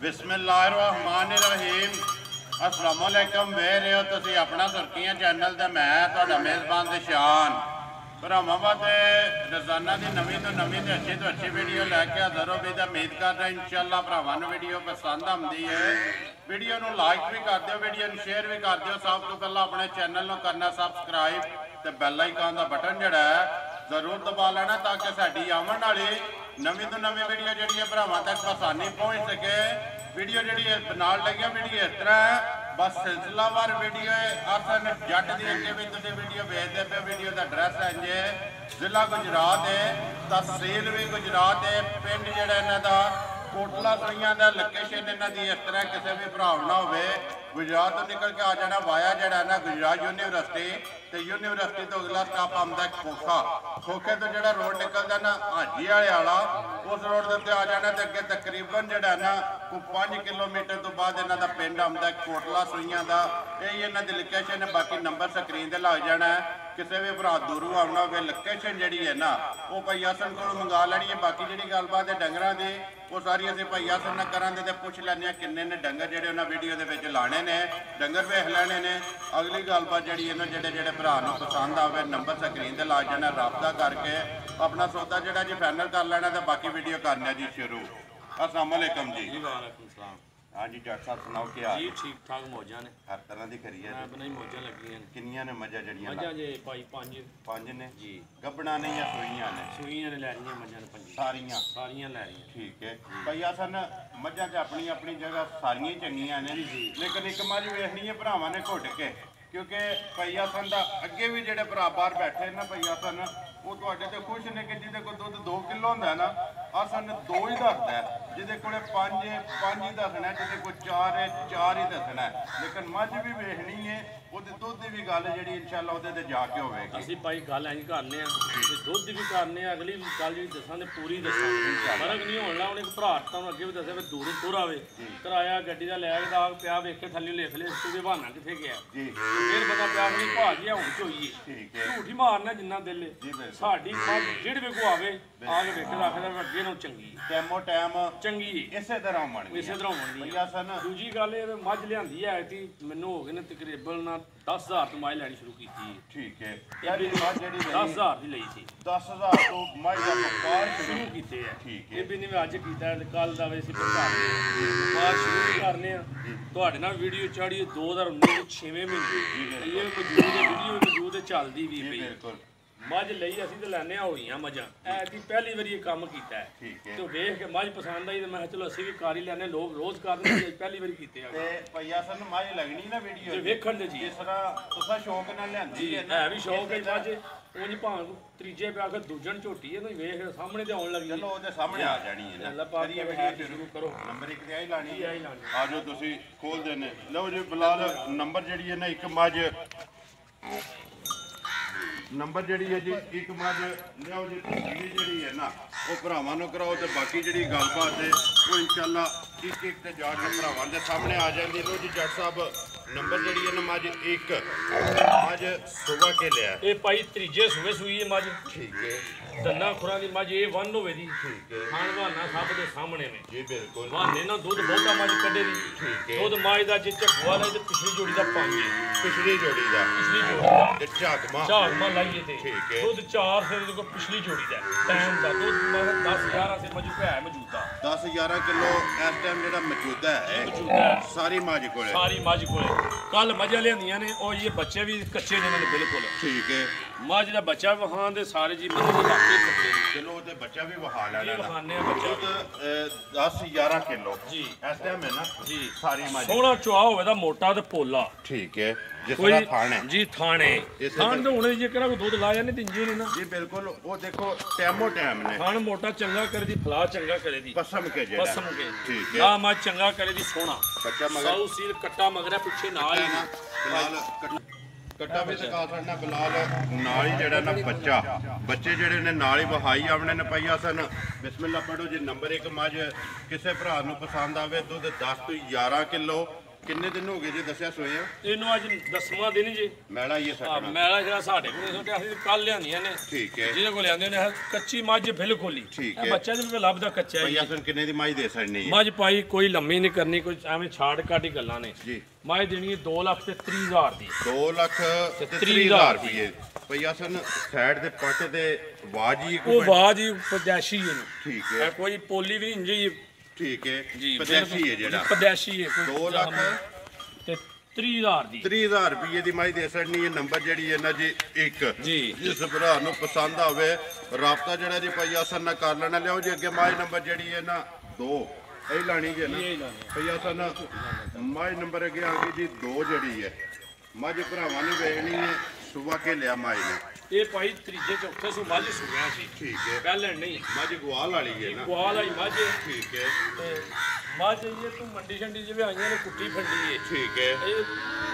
बिस्मिल्लाहिर्रहमानिर्रहीम अस्सलाम वालेकुम वे रहे हो तुसी अपना सुर्खियां चैनल ते मैं तुहाडा मेज़बान दिशान भरावां वास्ते रोज़ाना की नवीं तो नवीं तो अच्छी वीडियो लैके हाज़र हो भी उम्मीद करदा इंशाअल्लाह भरावां नूं वीडियो पसंद आउंदी है। वीडियो नूं लाइक भी कर दिओ, वीडियो नूं शेयर भी कर दिओ। सब तो पहला अपने चैनल नूं करना सबसक्राइब ते बैल आइकन का बटन जिहड़ा है जरूर दबा लेना ताकि साडी आवन वाली नवीं तो नवीं वीडियो जिहड़ी है भरावां तक आसानी पहुँच सके। वीडियो जी नाल लगी वीडियो इस तरह है बस सिलसिलावार वीडियो है। असन जट की अगे भी तुम वीडियो भेजते पे वीडियो का एड्रैस है जे जिला गुजरात है, तहसील भी गुजरात है, पिंड जो इन्हों कोटला सुइयां का लोकेशन इन्हों की इस तरह किसी भी भरा ना हो गुजरात तो निकल के आ जाना वाया जरा ना गुजरात यूनिवर्सिटी तो यूनिवर्सिटी तो अगला स्टाप आता है खोखा। खोखे तो जो रोड निकलता ना हाजी वाला उस रोड के उत्ते आ जाना तो अगे तकरीबन जरा ना 5 किलोमीटर तो बाद इन्हों का पिंड आता है कोटला सुइयां का। यही इन्हों की लोकेशन है। बाकी नंबर स्क्रीन पर लग जाना है। किसी भी भरा दूरों आना हो लोकेशन जी है ना वो भाई हसन को मंगा लैनी है। बाकी जी गलबात है डंगर की वो सारी असं भाई हसन करा तो पुछ लैने किन्ने ने डंगर जोड़े उन्हें वीडियो के लाने ने डंगर वेख लैने ने। अगली गलबात जी जोड़े भरा पसंद आवे नंबर स्क्रीन पर ला जाना रबता करके अपना सौदा जोड़ा जी फाइनल कर लेना तो बाकी वीडियो करना जी शुरू। अस्सलाम वालेकुम जी। हाँ जी डॉक्टर साहब सुनाओ क्या जी ठीक ठाक मौजा ने हर तरह की करी है बनाई मौजा लगी किनिया ने मजा जड़ियां मजा जे भाई पांच ने जी गब्बना ने या सुइयां ने लै रही मजा ने पंजी सारियां लै रही ठीक है भाई असन मजा च अपनी अपनी जगह सारियां चंगियां ने लेकिन एक मज वेखनी है भरावां ने घुट के क्योंकि भैया सन का अगे भी जोड़े भरा बाहर बैठे ना भैया सन वो तो खुश ने कि जिदे को दुध 2 किलो होंगे ना असन 2 ही दसदा है, जिदे को 5 ही दसना, जिदे को 4 ही दसना है। लेकिन मझ भी वेखनी है वो दुध की भी गल जी इंशाअल्लाह वो जाके होगी। असं भाई गल अं करने दुध भी करने अगली गल जी दसा पूरी दसा फर्क नहीं होना। उन्हें एक भरा तुम अगे भी दसिया भी दूर तुर आवे कराया गड्डी का लै के दाग पिया वेखे थले लिख ले इस भी बहाना कितने गया फिर पता पिया नहीं भा गया हूँ चोईए झूठ ही मारना जिन्ना दिल साड़ी जेड़ भी को आवे आके वेखे रखदा अगे ना चंगी टाइमो टाइम चंगी इसे तरह बननी। दूजी गल मझ लियांदी है कि मैनू हो गए ने तकरीबन 10,000 तो मझ लैनी शुरू की। ठीक है 10,000 की ली थी 10,000 तो मझ का व्यापार शुरू किए है। ठीक ये भी नहीं अज किया कल का वैसे व्यापार शुरू करने तुहाडे नाल वीडियो चाढ़ी 2019 के 6वें महीने ये मौजूद वीडियो मौजूद चलती भी पई मझ लई असीं तो लैने हुई मझां ऐसी पहली बारी ये काम किया है तो वेख के मझ पसंद आई तो मैं चलो असीं भी कर ही लैने लोग रोज करने पहली बारी कीते ते भैया सन मझ लगनी ना वीडियो ते वेखण दे जी जिस तरह तुसा शौक नाल लैंदी है भी शौक है मझ उंज भां त्रीजे पे आके दूजन झोटी है तो वेख सामने ते आउण लगी चलो ओदे सामने आ जानी है अल्लाह पाक दी वीडियो शुरू करो नंबर 1 ते आई लानी आ जो तुसी खोल देने लो जी बिलाल नंबर जेडी है ना एक मझ नंबर जी है जी एक मझ लियाओ जी जी है ना वो भरावां नूं कराओ तो बाकी जी गलबात है वो इंशाअल्लाह एक ते जाके भरावां दे सामने आ जाती। लो जी जट साहब नंबर जी है ना मझ एक मझ सुबह के लिया ये भाई त्रीजे सुबह सुई है मझ ठीक है दन्ना खुरा की मझ ये 1 होवे दी ठीक है खान बहाना सब के सामने में जी बिल्कुल बहाने ना दूध बहुता मझ कड्डे दी ठीक है दूध मझ दा जे झकुआ दा ते पिछली जोड़ी दा 5 पिछली जोड़ी दा ते झाकमा लाइए थे ठीक है दूध 4 से देखो पिछली जोड़ी दा टाइम दा दूध 10-11 से मौजूद है मौजूदा 10-11 किलो इस टाइम जेड़ा मौजूदा है सारी मझ कोले कल मझां लियांदियां ने और ये बच्चे भी कच्चे ने बिल्कुल ठीक है मझ दा बच्चा वहां दे सारे जी मतलब कच्चे चलो ते बच्चा भी वहा लेना वहाने बच्चा 10-11 किलो जी इस टाइम है ना जी सारी मझ सोहना चुआ होवे दा मोटा ते पोला ठीक है जिस तरह थाने जी थाने थान तो हुणे जे कोई दूध ला जाने तिंजे ने ना जी बिल्कुल वो देखो टाइमो टाइम ने थान मोटा चंगा करे दी फला चंगा करे दी पसम के जेड़ा पसम के ठीक है आ मा चंगा करे दी सोहना बच्चा मगर साउ सील कट्टा मगरा पीछे नाल ही ना बिलाल कट्टा भी दिखा सकना बिलाल नाल ही जेड़ा ना बच्चे जेड़े ने नाल ही वहाई आवने ने पईया सन। बिस्मिल्लाह पढ़ो जी नंबर 1 मझ किसे भरा नूं पसंद आवे दुध 10 तो 11 किलो ਕਿੰਨੇ ਦਿਨ ਹੋ ਗਏ ਜੀ ਦੱਸਿਆ ਸੋਏ ਆ? ਇਹਨੂੰ ਅੱਜ 10ਵਾਂ ਦਿਨ ਜੀ। ਮੈਲਾ ਹੀ ਹੈ ਆ ਸੱਟਣਾ। ਮੈਲਾ ਜਿਹੜਾ ਸਾਡੇ ਕੋਲ ਸੋਟਿਆ ਅਸੀਂ ਕੱਲ ਲਿਆਂਦੀਆਂ ਨੇ। ਠੀਕ ਹੈ। ਜਿਹਦੇ ਕੋਲ ਲਿਆਂਦੇ ਨੇ ਕੱਚੀ ਮੱਝ ਬਿਲਕੁਲ ਹੀ। ਠੀਕ ਇਹ ਹੈ। ਬੱਚਾ ਜਿਹਨੂੰ ਲੱਭਦਾ ਕੱਚਾ ਭਈ ਹੈ। ਅਸਨ ਕਿੰਨੇ ਦੀ ਮਾਈ ਦੇ ਸਕਣੀ ਹੈ? ਮੱਝ ਪਾਈ ਕੋਈ ਲੰਮੀ ਨਹੀਂ ਕਰਨੀ, ਕੋਈ ਐਵੇਂ ਛਾੜ ਕਾਟੀ ਗੱਲਾਂ ਨੇ ਜੀ। ਮੱਝ ਦੇਣੀ ਹੈ 2,30,000 ਦੀ। 2,30,000 ਰੁਪਏ। ਭਈ ਅਸਨ ਸਾਈਡ ਦੇ ਪੱਟ ਤੇ ਬਾਜੀ ਉਹ ਆਵਾਜ਼ ਹੀ ਪਦੈਸ਼ੀ ਇਹਨੂੰ। ਠੀਕ ਇਹ ਹੈ। ਕੋਈ ਪੋਲੀ ਵੀ ਨਹੀਂ ਜੀ। ਠੀਕ ਹੈ। ਜੀ ਪਦੈਸੀ ਹੈ ਜਿਹੜਾ। ਪਦੈਸ਼ੀ ਹੈ। 2,30,000 ਦੀ 30,000 ਰੁਪਏ ਦੀ ਮਾਈ ਦੇ ਸਕਣੀ ਹੈ। ਨੰਬਰ ਜਿਹੜੀ ਹੈ ਨਾ ਜੀ 1 ਜੀ। ਜਿਸ ਭਰਾ ਨੂੰ ਪਸੰਦ ਆਵੇ ਰਾਬਤਾ ਜਿਹੜਾ ਜੀ ਭਈ ਅਸਨ ਨਾਲ ਕਰ ਲੈਣਾ। ਲਿਓ ਜੀ ਅੱਗੇ ਮਾਈ ਨੰਬਰ ਜਿਹੜੀ ਹੈ ਨਾ 2 ਇਹ ਲਾਣੀ ਜੇ ਨਾ ਭਈ ਅਸਨ ਮਾਈ ਨੰਬਰ ਅੱਗੇ ਆ ਗਈ ਜੀ 2 ਜਿਹੜੀ ਹੈ। ਮੱਝ ਭਰਾਵਾਂ ਨੇ ਵੇਚਣੀ ਹੈ ਸੁਬਾ ਕੇ ਲਿਆ ਮਾਈ ਨੇ। ਇਹ ਭਾਈ ਤੀਜੇ ਚੌਥੇ ਸੂ ਮੱਝ ਸੁਣਿਆ ਸੀ। ਠੀਕ ਹੈ। ਪਹਿਲਾਂ ਨਹੀਂ ਮੱਝ ਗਵਾਲ ਵਾਲੀ ਹੈ ਨਾ। ਗਵਾਲ ਆਈ ਮੱਝ। ਠੀਕ ਹੈ। ਤੇ ਮੱਝ ਇਹ ਤੂੰ ਮੰਡੀ ਛੰਡੀ ਜਿਵੇਂ ਆਈਆਂ ਨੇ ਕੁੱਟੀ ਫੰਡੀ ਏ। ਠੀਕ ਹੈ। ਇਹ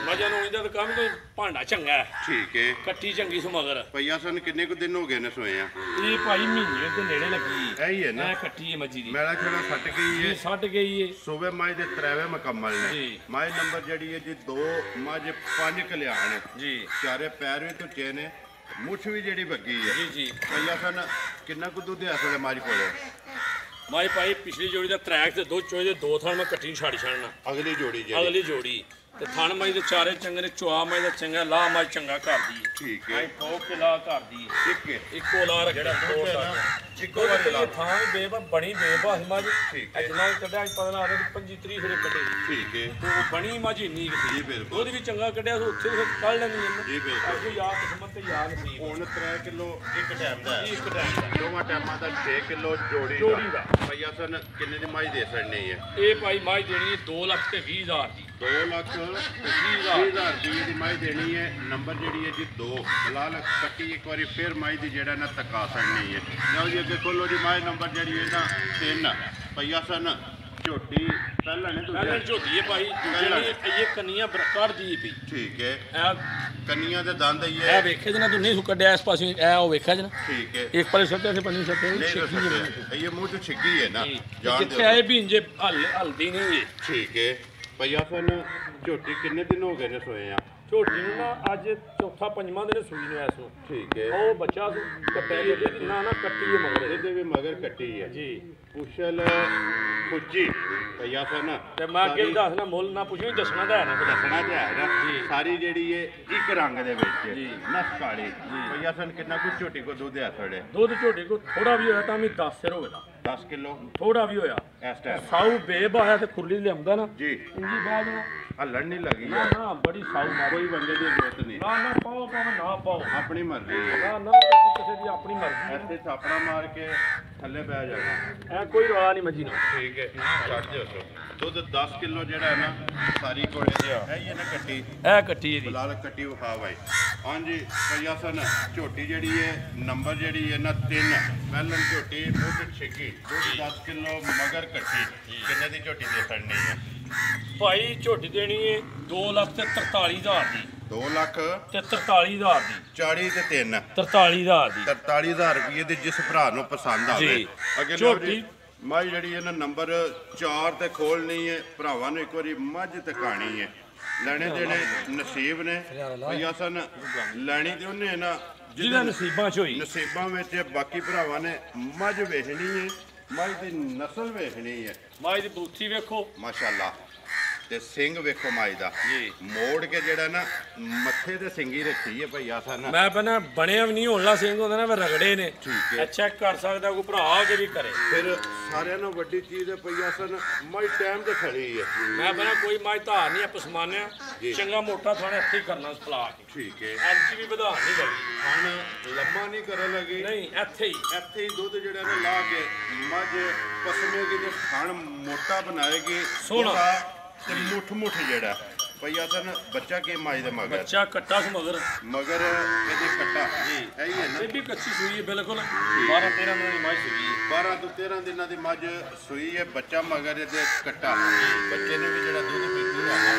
ਮੱਝਾਂ ਨੂੰ ਇਹਦਾ ਤਾਂ ਕੰਮ ਕੋਈ ਭਾਂਡਾ ਚੰਗਾ ਹੈ। ਠੀਕ ਹੈ। ਕੱਟੀ ਚੰਗੀ ਸਮਗਰ। ਭਈਆ ਸਨ ਕਿੰਨੇ ਕੁ ਦਿਨ ਹੋ ਗਏ ਨੇ ਸੋਏ ਆ? ਇਹ ਭਾਈ ਮਹੀਨੇ ਦੇ ਨੇੜੇ ਲੱਗੀ ਇਹ ਹੀ ਹੈ ਨਾ। ਇਹ ਕੱਟੀ ਹੈ ਮੱਝੀ ਦੀ। ਮੈਲਾ ਖੇੜਾ ਸੱਟ ਗਈ ਇਹ ਹੈ। ਛੱਡ ਗਈ ਏ। ਸੂਬੇ ਮੱਝ ਦੇ 3ਵੇਂ ਮੁਕੰਮਲ ਨੇ। ਜੀ। ਮੱਝ ਨੰਬਰ ਜਿਹੜੀ ਹੈ ਜੀ 2 ਮੱਝ 5 ਕਲਿਆਣ ਜੀ। ਚਾਰੇ ਪੈਰ ਵੀ ਧੁੱਚੇ ਨੇ। ਮੁੱਛ ਵੀ ਜਿਹੜੀ ਵੱਗੀ ਹੈ। ਜੀ ਜੀ। ਭਈਆ ਸਨ ਕਿੰਨਾ ਕੁ ਦੁੱਧ ਇਸ ਵੇਲੇ ਮੱਝ ਕੋਲੇ? ਮਾਈ ਭਾਈ ਪਿਛਲੀ ਜੋੜੀ ਦਾ ਟਰੈਕ ਤੇ ਦੋ ਚੋਏ ਦੇ 2 ਥਣ ਮੈਂ ਕੱਟੀ ਛੱਡ ਛੱਡਣਾ। ਅਗਲੀ ਜੋੜੀ ਜਿਹੜੀ। ਅਗਲੀ ਜੋੜੀ ਤੇ ਥਣ ਮਾਈ ਦੇ ਚਾਰੇ ਚੰਗੇ ਨੇ। ਚੁਆ ਮਾਈ ਦਾ ਚੰਗਾ ਲਾ ਮਾਈ ਚੰਗਾ ਕਰਦੀ ਏ। ਠੀਕ ਮਾਈ ਹੈ। ਫੋਕ ਕੇ ਲਾ ਕਰਦੀ ਏ। ਇੱਕ ਹੈ। ਇੱਕੋ ਲਾ ਰੱਖਿਆ ਦੋ ਇੱਕੋ ਵਾਰੀ ਲਾ। ਥਾਂ ਵੀ ਬੇਬਾ ਬਣੀ ਬੇਬਾ ਮੱਝ। ਠੀਕ ਹੈ। ਜਿੰਨਾ ਕੱਢਿਆ ਅੱਜ ਪਤਾ ਲਾ 25 30 ਫਿਰ ਕੱਢੇ। ਠੀਕ ਹੈ। ਤੇ ਉਹ ਬਣੀ ਮੱਝ ਇੰਨੀ ਕੁ ਜੀ ਸੀ। ਬਿਲਕੁਲ। ਉਹਦੀ ਵੀ ਚੰਗਾ ਕੱਢਿਆ ਸੋ ਉੱਥੇ ਵੀ ਕੱਢ ਲੈਣੀ ਇਹਨੇ। ਜੀ ਬਿਲਕੁਲ। ਅੱਗੇ ਯਾਦ ਕਿਸਮਤ ਤੇ ਯਾਦ ਨਸੀਬ। ਹੁਣ 3 ਕਿਲੋ ਇੱਕ ਟਾਈਮ ਦਾ ਹੈ। ਇੱਕ ਟਾਈਮ ਦਾ ਦੋਵਾਂ ਟਾਈਮਾਂ ਦਾ 6 ਕਿਲੋ ਜੋੜੀ ਜੋੜੀ ਦਾ। ਭਈਆ ਸਨ ਕਿੰਨੇ ਦੀ ਮਾਈ ਦੇ ਸਕਣੀ ਹੈ? ਇਹ ਭਾਈ ਮੱਝ ਦੇਣੀ ਹੈ 2,20,000 ਦੀ। 2,20,000 ਰੁਪਏ ਦੀ ਮਾਈ ਦੇਣੀ ਹੈ। ਨੰਬਰ ਜਿਹੜੀ ਹੈ ਜੀ 2 ਬਲਾਲ ਕੱਟੀ ਇੱਕ ਵਾਰੀ ਫਿਰ ਮਾਈ ਦੀ ਜਿਹੜਾ ਨਾ ਤਕਾ ਸਕਣੀ ਹੈ। ਲਓ ਜੀ ਅੱਗੇ ਖੋਲੋ ਜੀ ਮਾਈ ਨੰਬਰ ਜਿਹੜੀ ਹੈ ਨਾ 3 ਭਈਆ ਸਨ ਝੋਟੀ ਪਹਿਲਾਂ ਨੇ ਪਹਿਲਾਂ ਦੂਜੇ। ਝੋਟੀ ਹੈ ਭਾਈ ਜਿਹੜੀ ਇਹ ਕੰਨੀਆਂ ਕੱਢਦੀ ਪਈ। ਠੀਕ ਹੈ। ਇਹ ਕੰਨੀਆਂ ਦੇ ਦੰਦ ਹੀ ਇਹ ਹੈ। ਵੇਖਿਆ ਜਨਾ ਤੂੰ ਨਹੀਂ ਕੱਢਿਆ ਇਸ ਪਾਸੇ ਇਹ ਉਹ ਵੇਖਿਆ ਜਨਾ ਠੀਕ ਹੈ। ਇੱਕ ਪਾਸੇ ਸੱਤੇ ਸੇ ਪੰਨੀ ਸੱਤੇ ਨਹੀਂ ਹੋ ਸਕਦੇ ਇਹ ਮੂੰਹ ਚ ਛਿੱਗੀ ਹੈ ਨਾ ਜਾਣ ਜਿੱਥੇ ਦਿਓ। ਆਏ ਵੀ ਇੰਜੇ ਹਲਦੀ ਨਹੀਂ ਹੈ। ਠੀਕ ਹੈ। ਭਈਆ ਸਨ ਝੋਟੀ ਕਿੰਨੇ ਦਿਨ ਹੋ ਗਏ ਨੇ ਸੋਏ ਆ? ਝੋਟੀ ਨੂੰ ਨਾ ਅੱਜ ਚੌਥਾ ਪੰਜਵਾਂ ਦਿਨ ਸੂਈ ਨੂੰ ਐਸ ਨੂੰ। ਠੀਕ ਹੈ। ਉਹ ਬੱਚਾ ਤੇ ਪਹਿਲੇ ਇਹਦੀ ਨਾ ਕੱਟੀ ਹੈ ਮਗਰ ਇਹਦੇ ਵੀ ਮਗਰ ਕੱਟੀ ਹੈ ਜੀ। ਕੁਸ਼ਲ ਖੁੱਜੀ ਭਈਆ ਸਨ ਤੇ ਮੈਂ ਅੱਗੇ ਵੀ ਦੱਸਣਾ ਮੁੱਲ ਨਾ ਪੁੱਛੋ ਦੱਸਣਾ ਤਾਂ ਹੈ ਨਾ ਦੱਸਣਾ ਤੇ ਹੈ ਨਾ। ਜੀ। ਸਾਰੀ ਜਿਹੜੀ ਹੈ ਇੱਕ ਰੰਗ ਦੇ ਵਿੱਚ ਜੀ। ਨਸ ਕਾਲੀ ਭਈਆ ਸਨ ਕਿੰਨਾ ਕੁ ਝੋਟੀ ਕੋ ਦੁੱਧ ਆ ਥੋੜੇ? ਦੁੱਧ ਝੋਟੀ ਕੋ ਥੋੜਾ ਵੀ ਹੋਇਆ ਤਾਂ ਵੀ 10 ਸਿਰ ਹੋਵੇਗਾ। 10 ਕਿਲੋ ਥੋੜਾ ਵੀ ਹੋਇਆ ਇਸ ਟਾਈਮ ਸਾਊ ਬੇਬ ਆਇਆ ਤੇ ਖੁਰਲੀ ਲਿਆਉਂਦਾ ਨਾ ਜੀ। ਇੰਜੀ ਬਾਅਦ ਨੂੰ ਹੱਲਣ ਨਹੀਂ ਲੱਗੀ ਨਾ ਹੈ। ਨਾ ਬੜੀ ਸਾਊ ਮਾਰ ਕੋਈ ਬੰਦੇ ਦੀ ਜ਼ਰੂਰਤ ਨਹੀਂ। ਨਾ ਨਾ ਪਾਓ ਭਾਵੇਂ ਨਾ ਪਾਓ। ਆਪਣੀ ਮਰਜ਼ੀ ਹੈ। ਨਾ ਨਾ ਕਿਸੇ ਦੀ ਆਪਣੀ ਮਰਜ਼ੀ ਹੈ। ਇੱਥੇ ਥਾਪੜਾ ਮਾਰ ਕੇ ਥੱਲੇ ਬਹਿ ਜਾਣਾ। ਐ ਕੋਈ ਰੌਲਾ ਨਹੀਂ ਮੱਜੀ ਨੂੰ। ਠੀਕ ਹੈ। ਛੱਡ ਦਿਓ ਸੋ ਦੁੱਧ 10 ਕਿਲੋ ਜਿਹੜਾ ਹੈ ਨਾ ਸਾਰੀ ਕੋਲੇ ਹੈ ਹੀ ਹੈ ਨਾ ਕੱਟੀ। ਇਹ ਕੱਟੀ ਇਹਦੀ ਬਲਾਲ ਕੱਟੀ ਵਿਖਾ ਬਾਈ। ਹਾਂਜੀ ਭਈਆ ਸਨ ਝੋਟੀ ਜਿਹੜੀ ਹੈ ਨੰਬਰ ਜਿਹੜੀ ਹੈ ਨਾ 3 ਪਹਿਲਨ ਝੋਟੀ ਦੁੱਧ ਛਿੱਕੀ ਦੁੱਧ 10 ਕਿਲੋ ਮਗਰ ਕੱਟੀ ਕਿੰਨੇ ਦੀ ਝੋਟੀ ਦੇ ਫੜਨੀ ਹੈ? ਭਾਈ ਝੋਟੀ ਦੇਣੀ ਹੈ 2,43,000 ਦੀ 2 ਲੱਖ ਤੇ 43,000 ਦੀ 40 ਤੇ 3 43,000 ਦੀ 43,000 ਰੁਪਏ ਦੇ ਜਿਸ ਭਰਾ ਨੂੰ ਪਸੰਦ ਆਵੇ। ਜੀ। ਅੱਗੇ ਝੋਟੀ ਮਾਈ ਜਿਹੜੀ ਹੈ ਨਾ ਨੰਬਰ 4 ਤੇ ਖੋਲਣੀ ਹੈ। ਭਰਾਵਾਂ ਨੂੰ ਇੱਕ ਵਾਰੀ ਮੱਝ ਤਕਾਣੀ ਹੈ। ਲੈਣੇ ਦੇਣੇ ਨਸੀਬ ਨੇ ਭਈਆ ਸਨ ਲੈਣੀ ਤੇ ਉਹਨੇ ਨਾ ਜਿਹਦਾ ਨਸੀਬਾਂ ਚ ਹੋਈ। ਨਸੀਬਾਂ ਵਿੱਚ ਬਾਕੀ ਭਰਾਵਾਂ ਨੇ ਮੱਝ ਵੇਖਣੀ ਹੈ। ਮੱਝ ਦੀ ਨਸਲ ਵੇਖਣੀ ਹੈ। ਮਾਈ ਦੀ ਬੂਥੀ ਵੇਖੋ ਮਾਸ਼ਾਅੱਲਾ ਤੇ ਸਿੰਘ ਵੇਖੋ ਮਾਈ ਦਾ ਜੀ। ਮੋੜ ਕੇ ਜਿਹੜਾ ਨਾ ਮੱਥੇ ਤੇ ਸਿੰਗੀ ਰੱਖੀ ਹੈ ਭਈਆ ਸਨ। ਮੈਂ ਬਣਾ ਬਣਿਆ ਵੀ ਨਹੀਂ ਹੋਣਾ ਸਿੰਘ ਹੁੰਦਾ ਨਾ ਮੈਂ ਰਗੜੇ ਨੇ। ਠੀਕ ਹੈ। ਚੈੱਕ ਕਰ ਸਕਦਾ ਕੋਈ ਭਰਾ ਆ ਕੇ ਵੀ ਕਰੇ। ਫਿਰ ਸਾਰਿਆਂ ਨੂੰ ਵੱਡੀ ਚੀਜ਼ ਹੈ ਭਈਆ ਸਨ ਮਾਈ ਟਾਈਮ ਤੇ ਖੜੀ ਹੈ। ਮੈਂ ਬਣਾ ਕੋਈ ਮਾਈ ਧਾਰ ਨਹੀਂ ਪਸਮਾਨਿਆ ਜੀ। ਚੰਗਾ ਮੋਟਾ ਥਾਣੇ ਇੱਥੇ ਹੀ ਕਰਨਾ ਸਪਲਾ ਕੇ। ਠੀਕ ਹੈ। ਐਂਚੀ ਵੀ ਵਧਾਉਣ ਨਹੀਂ ਲੱਗੀ। ਹੁਣ ਲੰਮਾ ਨਹੀਂ ਕਰਨ ਲੱਗੀ। ਨਹੀਂ ਇੱਥੇ ਹੀ ਇੱਥੇ ਹੀ ਦੁੱਧ ਜਿਹੜਾ ਨਾ ਲਾ ਕੇ ਮੱਝ ਪਸਮੇਗੀ ਤੇ ਖਾਣ ਮੋਟਾ ਬਣਾਏਗੀ ਸੋਹਣਾ। ਉਹਦਾ ਤੇ ਮੁੱਠ ਜਿਹੜਾ ਭਈਆ ਸਨ ਬੱਚਾ ਕੇ ਮਾਈ ਦੇ ਮਗਰ ਬੱਚਾ ਕੱਟਾ ਸੀ ਮਗਰ ਇਹਦੇ ਕੱਟਾ ਜੀ ਇਹੀ ਹੈ ਨਾ। ਇਹ ਵੀ ਕੱਚੀ ਸੂਈ ਹੈ ਬਿਲਕੁਲ 12 13 ਦਿਨਾਂ ਦੀ ਮਾਈ ਸੂਈ ਹੈ। 12 ਤੋਂ 13 ਦਿਨਾਂ ਦੀ ਮੱਝ ਸੂਈ ਹੈ। ਬੱਚਾ ਮਗਰ ਇਹਦੇ ਕੱਟਾ ਬੱਚੇ ਨੇ ਵੀ ਜਿਹੜਾ ਦੁੱਧ ਪੀਤੀ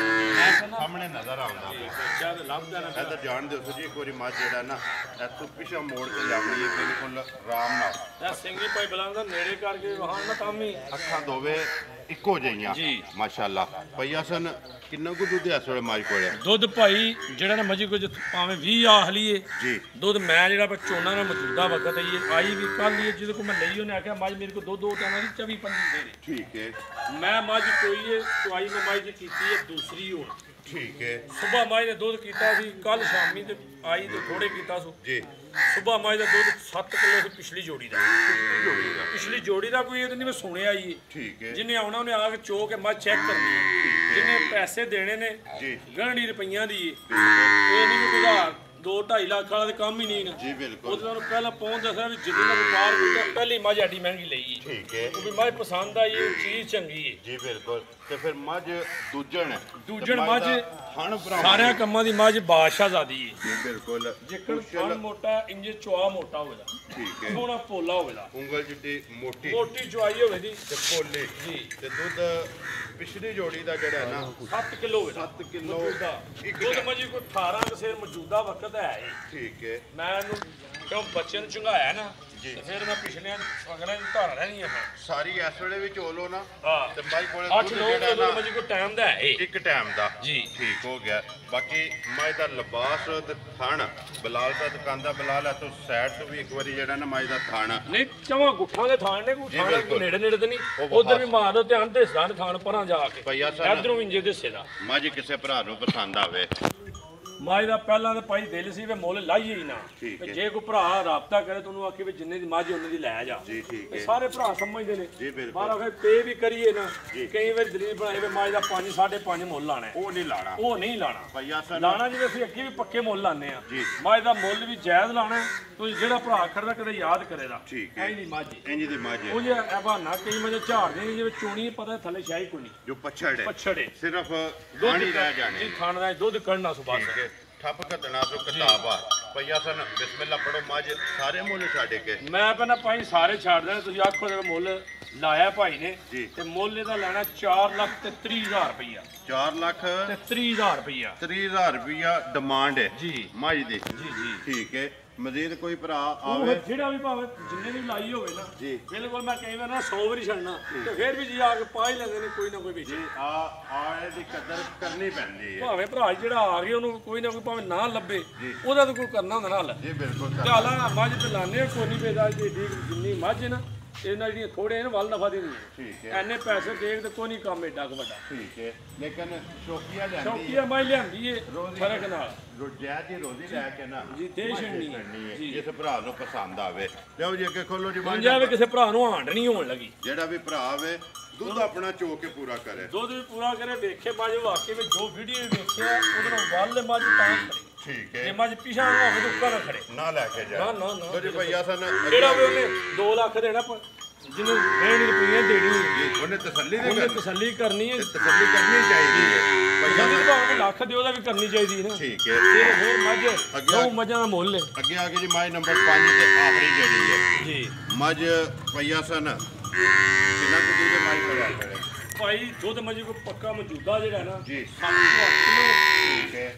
ਹੈ ਸਾਹਮਣੇ ਨਜ਼ਰ ਆਉਂਦਾ ਪਿਆ। ਬੱਚਾ ਤੇ ਲੱਭਦਾ ਨਾ ਇੱਧਰ ਜਾਣ ਦਿਓ ਜੀ ਇੱਕ ਵਾਰੀ ਮੱਝ ਜਿਹੜਾ ਨਾ ਇੱਥੋਂ ਪਿਛਾ ਮੋੜ ਕੇ ਲਿਆਉਣੀ ਹੈ ਬਿਲਕੁਲ ਆਰਾਮ ਨਾਲ। ਇਹ ਸਿੰਘੀ ਭਾਈ ਬਲਾਂਦਾ ਨੇੜੇ ਕਰਕੇ ਵਾਹਨ ਨਾ ਕੰਮ ਹੀ ਅੱਖਾਂ ਦੋਵੇ ਇੱਕੋ ਜਿਹੀਆਂ ਜੀ। ਮਾਸ਼ਾਅੱਲਾ। ਭਈਆ ਸਨ ਕਿੰਨਾ ਕੁ ਦੁੱਧ ਇਸ ਵੇਲੇ ਮਾਈ ਕੋਲ? ਦੁੱਧ ਭਾਈ ਜਿਹੜਾ ਨਾ ਮੱਝ ਕੁਝ ਭਾਵੇਂ 20 ਆਖ ਲਈਏ ਜੀ ਦੁੱਧ ਮੈਂ ਜਿਹੜਾ ਚੋਣਾ ਨਾ ਮੌਜੂਦਾ ਵਕਤ ਇਹ ਆਈ ਵੀ ਕੱਲ ਹੀ ਜਿਹਦੇ ਕੋਲ ਮੈਂ ਲਈ ਉਹਨੇ ਆਖਿਆ ਮੱਝ ਮੇਰੇ ਕੋਲ ਦੋ ਟਾਈਮਾਂ ਦੀ 24-25 ਦੇ ਦੇ। ਠੀਕ ਹੈ ਮੈਂ ਮੱਝ ਕੋਈ ਹੈ ਚੁਆਈ ਮੈਂ ਮੱਝ ਕੀਤੀ ਹੈ ਦੂਸਰੀ ਹੁਣ। ਠੀਕ ਹੈ ਸੁਬਾ ਮੱਝ ਨੇ ਦੁੱਧ ਕੀਤਾ ਸੀ ਕੱਲ ਸ਼ਾਮੀ ਤੇ ਆਈ ਤੇ ਥੋੜੇ ਕੀਤਾ ਸੋ ਜੀ। ਸੁਬਾ ਮੱਝ ਦਾ ਦੁੱਧ 7 ਕਿਲੋ ਸੀ ਪਿਛਲੀ ਜੋੜੀ ਦਾ। ਪਿਛਲੀ ਜੋੜੀ ਦਾ ਕੋਈ ਇਹ ਨਹੀਂ ਮੈਂ ਸੁਣਿਆ ਹੀ ਠੀਕ ਹੈ ਜਿਹਨੇ ਆਉਣਾ ਉਹਨੇ ਆ ਕੇ ਚੋ ਕੇ ਮੱਝ ਚੈੱਕ ਕਰਨੀ ਹੈ। ਜਿਹਨੇ ਪੈਸੇ ਦੇਣੇ ਨੇ ਜੀ ਗਹਿਣੀ ਰੁਪਈਆਂ ਦੀ ਇਹ ਨਹੀਂ ਕੋਈ 2-2.5 ਲੱਖ ਵਾਲਾ ਤੇ ਕੰਮ ਹੀ ਨਹੀਂ ਨਾ। ਜੀ ਬਿਲਕੁਲ ਉਹਦੇ ਨਾਲ ਪਹਿਲਾਂ ਪਹੁੰਚ ਦੱਸਿਆ ਵੀ ਜਿੱਦਾਂ ਦਾ ਵਪਾਰ ਕੀਤਾ ਪਹਿਲੀ ਮੱਝ ਐਡੀ ਮਹਿੰਗੀ ਲਈ ਠੀਕ ਹੈ ਉਹ ਵੀ ਮੱਝ ਪਸੰਦ ਆਈ ਇਹ ਚੀਜ਼ ਚੰਗੀ ਹੈ। ਜੀ ਬਿਲਕੁਲ। ਤੇ ਫਿਰ ਮੱਝ ਦੂਜਣ ਮੱਝ ਹਣ ਭਰਾ ਸਾਰਿਆਂ ਕੰਮਾਂ ਦੀ ਮੱਝ ਬਾਦਸ਼ਾਹਜ਼ਾਦੀ ਹੈ। ਜੀ ਬਿਲਕੁਲ। ਜਿੱਕਣ ਥਣ ਮੋਟਾ ਇੰਜੇ ਚੁਆ ਮੋਟਾ ਹੋਵੇਗਾ ਠੀਕ ਹੈ ਸੋਹਣਾ ਪੋਲਾ ਹੋਵੇਗਾ ਉਂਗਲ ਜਿੱਡੀ ਮੋਟੀ ਮੋਟੀ ਚੁਆਈ ਹੋਵੇ ਦੀ ਤੇ ਪੋਲੀ ਜੀ ਤੇ ਦੁੱਧ ਪਿਛਲੀ ਜੋੜੀ ਦਾ ਜਿਹੜਾ ਹੈ ਨਾ 7 ਕਿਲੋ ਹੋਵੇਗਾ 7 ਕਿਲੋ ਮੌਜੂਦਾ ਇੱਕ ਦੁੱਧ ਮੱਝ ਕੋਈ 18 ਕਸੇਰ ਮੌਜੂਦਾ ਵਕਤ ਹੈ ਇਹ। ਠੀਕ ਹੈ ਮੈਂ ਇਹਨੂੰ ਕਿਉਂ ਬੱਚੇ ਨੂੰ ਚੰਗਾਇਆ ਨਾ ਜੀ। ਤੇ ਫਿਰ ਮੈਂ ਪਿਛਲੇ ਅਗਲੇ ਦੀ ਧਾਰਾ ਰਹਿਣੀ ਆ ਸਾਰੀ ਇਸ ਵੇਲੇ ਵੀ ਚੋਲੋ ਨਾ ਹਾਂ ਤੇ ਮਾਈ ਕੋਲੇ 8 ਦੁੱਧ 9 ਜਿਹੜਾ ਕਿਲੋ ਨਾ ਮੱਝ ਕੋਈ ਟਾਈਮ ਦਾ ਹੈ ਇਹ। ਇੱਕ ਟਾਈਮ ਦਾ ਜੀ। ਠੀਕ ਹੋ ਗਿਆ। ਬਾਕੀ ਮਾਈ ਦਾ ਲਿਬਾਸ ਤੇ ਥਣ ਬਲਾਲ ਦਾ ਦੁਕਾਨ ਦਾ ਬਲਾਲ ਹੈ ਤੋਂ ਸਾਈਡ ਤੋਂ ਵੀ ਇੱਕ ਵਾਰੀ ਜਿਹੜਾ ਨਾ ਮਾਈ ਦਾ ਥਣ ਨਹੀਂ ਚਵਾਂ ਗੁੱਠਾਂ ਦੇ ਥਾਣ ਨੇ ਕੋਈ ਜੀ, ਥਾਣ ਬਿਲਕੁਲ। ਨੇੜੇ ਨੇੜੇ ਤੇ ਨਹੀਂ ਉਹ ਉਧਰ ਵੀ ਮਾਰ ਦੋ ਧਿਆਨ ਤੇ ਸਾਨ ਥਾਣ ਪਰਾਂ ਜਾ ਕੇ ਭਈਆ ਸਾਹਿਬ ਇਧਰੋਂ ਇੰਜੇ ਦੇ ਹਿੱਸੇ ਦਾ ਮੱਝ ਕਿਸੇ ਭਰਾ ਨੂੰ ਪਸੰਦ ਆਵੇ ਮੱਝ ਦਾ ਪਹਿਲਾਂ ਤਾਂ ਭਾਈ ਦਿਲ ਸੀ ਵੀ ਮੁੱਲ ਲਾਈਏ ਹੀ ਨਾ ਠੀਕ ਵੀ ਹੈ। ਜੇ ਕੋਈ ਭਰਾ ਰਾਬਤਾ ਕਰੇ ਤੁਹਾਨੂੰ ਆਖੇ ਵੀ ਜਿੰਨੇ ਦੀ ਮੱਝ ਉਹਨੇ ਦੀ ਲੈ ਜਾ ਜੀ ਠੀਕ ਇਹ ਹੈ ਸਾਰੇ ਭਰਾ ਸਮਝਦੇ ਨੇ ਜੀ ਬਿਲਕੁਲ। ਬਾਹਰ ਆਖੇ ਪੇ ਵੀ ਕਰੀਏ ਨਾ ਕਈ ਵਾਰ ਦਲੀਲ ਬਣਾਏ ਵੀ ਮੱਝ ਦਾ 5 5.5 ਮੁੱਲ ਲਾਣਾ ਹੈ। ਉਹ ਨਹੀਂ ਲਾਣਾ ਉਹ ਨਹੀਂ ਲਾਣਾ ਭਈਆ ਸਨ ਲਾਣਾ ਜਿਵੇਂ ਅਸੀਂ ਅੱਗੇ ਵੀ ਪੱਕੇ ਮੁੱਲ ਲਾਣੇ ਆ ਜੀ। ਮੱਝ ਦਾ ਮੁੱਲ ਵੀ ਜਾਇਜ਼ ਲਾਣਾ ਹੈ। ਤੁਸੀਂ ਜਿਹੜਾ ਭਰਾ ਖੜਦਾ ਕਦੇ ਯਾਦ ਕਰੇਗਾ ਠੀਕ ਹੈ। ਐ ਨਹੀਂ ਮੱਝ ਇੰਜ ਦੀ ਮੱਝ ਉਹ ਜੇ ਇਹ ਬਹਾਨਾ ਕਈ ਮੱਝ ਝਾੜਦੇ ਨੇ ਜਿਵੇਂ ਚੋਣੀ ਪਤਾ ਥੱਲੇ ਸ਼ਾਹੀ ਕੋਈ ਨਹੀਂ ਜੋ ਪਛੜ ਹੈ ਪਛੜੇ ਸਿਰਫ ਦੁੱਧ ਪਾਣੀ ਰਹਿ ਜਾਣੇ ਜੀ ਖਾਣ ਦਾ ਦੁੱਧ ਕੱਢਣਾ ਸੁਬਾਹ ਠੀਕ ਹੈ। ਠੱਪ ਘਟਣਾ ਤੋਂ ਕਿਤਾਬ ਆ ਭਈਆ ਸਨ ਬਿਸਮਿਲ੍ਲਾ ਪੜੋ ਮੱਝ ਸਾਰੇ ਮੁੱਲ ਛੱਡ ਕੇ ਮੈਂ ਕਹਿੰਦਾ ਭਾਈ ਸਾਰੇ ਛੱਡ ਦੇਣੇ ਤੁਸੀਂ ਆਖੋ ਦੇ ਮੁੱਲ ਲਾਇਆ ਭਾਈ ਨੇ ਜੀ। ਤੇ ਮੁੱਲ ਇਹਦਾ ਲੈਣਾ 4,30,000 ਰੁਪਈਆ 4 ਲੱਖ ਤੇ 30,000 ਰੁਪਈਆ 30,000 ਰੁਪਇਆ ਡਿਮਾਂਡ ਹੈ ਜੀ ਮੱਝ ਦੀ ਜੀ ਜੀ ਠੀਕ ਹੈ। ਮਜ਼ੀਦ ਕੋਈ ਭਰਾ ਉਹ ਆਵੇ ਜਿਹੜਾ ਵੀ ਭਾਵੇਂ ਜਿੰਨੇ ਵੀ ਲਾਈ ਹੋਵੇ ਨਾ ਜੀ। ਬਿਲਕੁਲ ਮੈਂ ਕਈ ਵਾਰ ਨਾ 100 ਵਾਰੀ ਛੱਡਣਾ ਤੇ ਫਿਰ ਵੀ ਜੀ ਆ ਕੇ ਪਾ ਹੀ ਲੈਂਦੇ ਨੇ ਕੋਈ ਨਾ ਕੋਈ ਵਿੱਚ ਆ ਇਹਦੀ ਕਦਰ ਕਰਨੀ ਪੈਂਦੀ ਹੈ ਭਾਵੇਂ ਭਰਾ ਜਿਹੜਾ ਆ ਗਿਆ ਉਹਨੂੰ ਕੋਈ ਨਾ ਕੋਈ ਭਾਵੇਂ ਨਾ ਲੱਭੇ ਉਹਦਾ ਤਾਂ ਕੋਈ ਕਰਨਾ ਹੁੰਦਾ ਨਾਲ ਜੀ ਬਿਲਕੁਲ ਸਰ। ਚਾਲਾ ਮੱਝ ਤੇ ਲਾਣੇ ਕੋਈ ਨਹੀਂ ਪੈਦਾ ਜਿੰਨੀ ਮੱਝ ਹੈ ਨਾ ਇਹਨਾਂ ਜਿਹੜੀਆਂ ਥੋੜੇ ਨੇ ਵੱਲ ਨਫਾ ਦੇਣੀ ਠੀਕ ਹੈ ਐਨੇ ਪੈਸੇ ਦੇਖ ਤੇ ਕੋਈ ਨਹੀਂ ਕੰਮ ਏਡਾ ਕੁ ਵੱਡਾ ਠੀਕ ਹੈ। ਲੇਕਿਨ ਸ਼ੌਕੀਆ ਲੈਂਦੀ ਸ਼ੌਕੀਆ ਮੈਂ ਲਿਆਂਦੀ ਏ ਰੋਜ਼ੀ ਫਰਕ ਨਾਲ ਰੋਜ਼ਿਆ ਦੀ ਰੋਜ਼ੀ ਲੈ ਕੇ ਨਾ ਜੀ, ਦੇ ਮੱਝ ਛੱਡਣੀ ਛੱਡਣੀ ਹੈ ਜੀ। ਜਿਸ ਭਰਾ ਨੂੰ ਪਸੰਦ ਆਵੇ ਲਿਓ ਜੀ ਅੱਗੇ ਖੋਲੋ ਜੀ ਮੱਝ ਮੰਜਾ ਵੀ ਕਿਸੇ ਭਰਾ ਨੂੰ ਹਾਂਡ ਨਹੀਂ ਹੋਣ ਲੱਗੀ ਜਿਹੜਾ ਵੀ ਭਰਾ ਆਵੇ ਦੁੱਧ ਆਪਣਾ ਚੋ ਕੇ ਪੂਰਾ ਕਰੇ ਦੁੱਧ ਵੀ ਪੂਰਾ ਕਰੇ ਵੇਖੇ ਮੱਝ ਵਾਕਈ ਵਿੱਚ ਜੋ ਵੀਡੀਓ ਵੇਖਿਆ ਉਹਦੇ ਨਾਲ ਵੱਲ ਮੱਝ ਤਾਂ ਖੜੀ ਠੀਕ ਜੇ ਹੈ। ਮੱਝ ਪਿਛਾਂ ਨੂੰ ਹੋਵੇ ਤਾਂ ਉੱਕਾ ਨਾ ਖੜੇ ਨਾ ਲੈ ਕੇ ਜਾ ਨਾ ਨਾ ਨਾ ਲਓ ਜੀ ਭਈਆ ਸਨ ਜਿਹੜਾ ਵੀ ਉਹਨੇ 2 ਲੱਖ ਦੇਣਾ ਜਿਹਨੂੰ ਗਹਿਣੀ ਰੁਪਈਏ ਦੇਣੀ ਜੀ, ਉਹਨੇ ਤਸੱਲੀ ਦੇ ਉਹਨੇ ਕਰਨੀ ਤਸੱਲੀ ਕਰਨੀ ਹੈ ਤਸੱਲੀ ਕਰਨੀ ਚਾਹੀਦੀ ਹੈ ਭਈਆ ਜਿਹਨੂੰ ਸਨ ਭਾਵੇਂ ਲੱਖ ਦਿਓ ਉਹਦਾ ਵੀ ਕਰਨੀ ਚਾਹੀਦੀ ਹੈ ਨਾ ਠੀਕ ਹੈ। ਫਿਰ ਮੱਝ ਦੋ ਮੱਝਾਂ ਦਾ ਮੁੱਲ ਹੈ ਅੱਗੇ ਆ ਗਈ ਜੀ ਮਾਈ ਨੰਬਰ 5 ਤੇ ਆਖਰੀ ਜਿਹੜੀ ਹੈ ਜੀ ਮੱਝ ਭਈਆ ਸਨ ਕਿੰਨਾ ਕੁ ਦੁੱਧ ਮਾਈ ਕੋਲ ਆ ਕਰੇ ਭਾਈ ਦੁੱਧ ਮੱਝ ਕੋ ਪੱਕਾ ਮੌਜੂਦਾ ਜਿਹੜਾ ਨਾ ਜੀ 7 ਤੋਂ 8 ਕਿਲੋ ਠੀਕ ਹੈ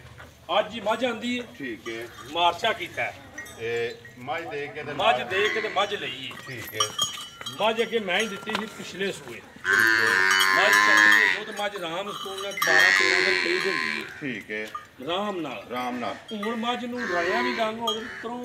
ਅੱਜ ਹੀ ਮੱਝ ਆਂਦੀ ਹੈ ਠੀਕ ਹੈ। ਮਾਰਚਾ ਕੀਤਾ ਹੈ। ਇਹ ਮੱਝ ਦੇ ਕੇ ਤੇ ਮੱਝ ਨਾਲ- ਦੇ ਕੇ ਤੇ ਮੱਝ ਲਈ ਹੈ। ਠੀਕ ਹੈ ਮੱਝ ਅੱਗੇ ਮੈਂ ਹੀ ਦਿੱਤੀ ਸੀ ਪਿਛਲੇ ਸੂਏ ਮੱਝ ਚੰਗੀ ਹੈ, ਦੁੱਧ ਮੱਝ ਰਾਮ ਸਕੂਲ ਨਾਲ 12-13 ਦਿਨ ਕਈ ਦਿੰਦੀ ਹੈ ਠੀਕ ਹੈ। ਆਰਾਮ ਨਾਲ ਰਾਮ ਨਾਲ ਹੁਣ ਮੱਝ ਨੂੰ ਰਲਿਆ ਵੀ ਗੰਗ ਹੋ ਗਈ ਤਰੋਂ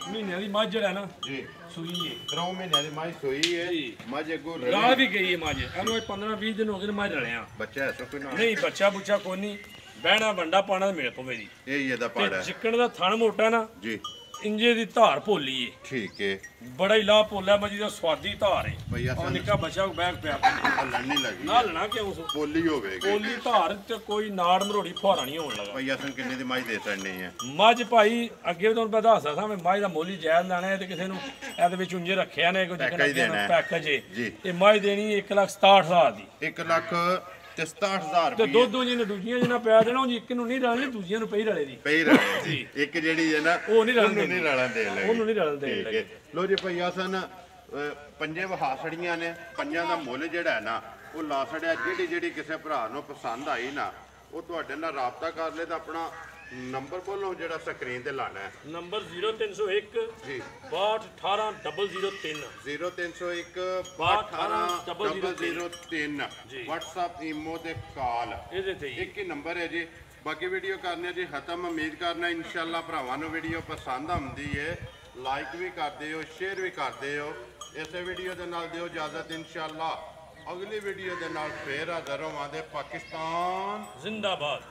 ਮਹੀਨਿਆਂ ਦੀ ਮੱਝ ਜਿਹੜਾ ਨਾ ਜੀ ਸੂਈ ਹੈ 3 ਮਹੀਨਿਆਂ ਦੀ ਮੱਝ ਸੋਈ ਹੈ ਜੀ। ਮੱਝ ਅੱਗੋਂ ਰਾਹ ਵੀ ਗਈ ਹੈ ਮੱਝ ਇਹਨੂੰ 15-20 ਦਿਨ ਹੋ ਗਏ ਨੇ ਮੱਝ ਰਲਿਆ ਬੱਚਾ ਹੈ ਸੋ ਕੋਈ ਨਾ ਨਹੀਂ ਬੱਚਾ ਬੁੱਚਾ ਕੋਈ ਨਹੀਂ ਬਹਿਣਾ ਵੰਡਾ ਪਾਣਾ ਮਿਲ ਪਵੇ ਜੀ ਇਹ ਹੀ ਇਹਦਾ ਤੇ ਪਾੜਾ ਹੈ ਚਿੱਕਣ ਦਾ ਥਣ ਮੋਟਾ ਨਾ ਜੀ ਇੰਜੇ ਦੀ ਧਾਰ ਭੋਲੀ ਏ ਠੀਕ ਹੈ। ਬੜਾ ਹੀ ਲਾਹ ਭੋਲਾ ਮੱਝ ਦਾ ਸਵਾਦੀ ਧਾਰ ਏ ਭਈਆ ਉਹ ਸਨ ਨਿੱਕਾ ਬੱਚਾ ਬੈਗ ਪਿਆ ਹੱਲਣ ਨਹੀਂ ਲੱਗੀ ਨਾ ਲੈਣਾ ਕਿਉਂ ਸੋ ਪੋਲੀ ਹੋਵੇਗੀ ਭੋਲੀ ਧਾਰ ਤੇ ਕੋਈ ਨਾੜ ਮਰੋੜੀ ਫੁਹਾਰਾ ਨਹੀਂ ਹੋਣ ਲੱਗਾ ਭਈਆ ਸਨ ਕਿੰਨੇ ਦੀ ਮੱਝ ਦੇ ਸਕਣੀ ਹੈ ਮੱਝ ਭਾਈ ਅੱਗੇ ਵੀ ਤੁਹਾਨੂੰ ਮੈਂ ਦੱਸਦਾ ਸਾਂ ਮੈਂ ਮੱਝ ਦਾ ਮੁੱਲ ਹੀ ਜਾਇਜ਼ ਲੈਣਾ ਹੈ ਤੇ ਕਿਸੇ ਨੂੰ ਇਹਦੇ ਵਿੱਚ ਉਂਝੇ ਰੱਖਿਆ ਨੇ ਕੋਈ ਪੈਕੇਜ ਦੇਣਾ ਹੈ। ਪੈਕੇਜ ਏ ਜੀ। ਇਹ ਮੱਝ ਦੇਣੀ 1,67,000 ਦੀ 1 ਲੱਖ ਤੇ 67,000 ਤੇ ਰੁਪਏ ਦੋ ਜਿਹਨੇ ਦੂਜੀਆਂ ਜਿਹਨਾਂ ਪਿਆ ਦੇਣਾ ਉਹ ਇੱਕ ਨੂੰ ਨਹੀਂ ਰਲਣੀ ਦੂਜੀਆਂ ਨੂੰ ਪਈ ਰਲੇ ਦੀ ਪਈ ਰਹੇ ਜੀ ਇੱਕ ਜਿਹੜੀ ਹੈ ਨਾ ਉਹ ਨਹੀਂ ਰਲਣ ਉਹਨੂੰ ਨਹੀਂ ਰਲਣ ਦੇ ਲੱਗੀ ਉਹਨੂੰ ਨਹੀਂ ਰਲਣ ਦੇਣ ਠੀਕ ਹੈ। ਲੋ ਜੀ ਭਈਆ ਸਨ ਪੰਜੇ ਵਹਾਸੜੀਆਂ ਨੇ ਪੰਜਾਂ ਦਾ ਮੁੱਲ ਜਿਹੜਾ ਹੈ ਨਾ ਉਹ ਲਾ ਛੜਿਆ ਜਿਹੜੀ ਜਿਹੜੀ ਕਿਸੇ ਭਰਾ ਨੂੰ ਪਸੰਦ ਆਈ ਨਾ ਉਹ ਤੁਹਾਡੇ ਨਾਲ ਰਾਬਤਾ ਕਰ ਲੇ ਤਾਂ ਆਪਣਾ ਨੰਬਰ ਬੋਲੋ ਜਿਹੜਾ ਸਕਰੀਨ ਤੇ ਲਾਣਾ ਹੈ। ਨੰਬਰ 0301 ਜੀ 6218 00301 0301218 003 ਜੀ। WhatsApp ਈਮੋ ਤੇ ਕਾਲ ਇਹਦੇ ਤੇ ਹੀ ਇੱਕ ਹੀ ਨੰਬਰ ਹੈ ਜੀ। ਬਾਕੀ ਵੀਡੀਓ ਕਰਨੇ ਜੀ ਖਤਮ। ਉਮੀਦ ਕਰਨਾ ਇਨਸ਼ਾਅੱਲਾ ਭਰਾਵਾਂ ਨੂੰ ਵੀਡੀਓ ਪਸੰਦ ਆਉਂਦੀ ਹੈ। ਲਾਈਕ ਵੀ ਕਰਦੇ ਹੋ, ਸ਼ੇਅਰ ਵੀ ਕਰਦੇ ਹੋ। ਇਸੇ ਵੀਡੀਓ ਦੇ ਨਾਲ ਦਿਓ ਇਜਾਜ਼ਤ। ਇਨਸ਼ਾਅੱਲਾ ਅਗਲੀ ਵੀਡੀਓ ਦੇ ਨਾਲ ਫੇਰ ਹਾਜ਼ਰ ਹੋਵਾਂਗੇ। ਪਾਕਿਸਤਾਨ ਜ਼ਿੰਦਾਬਾਦ।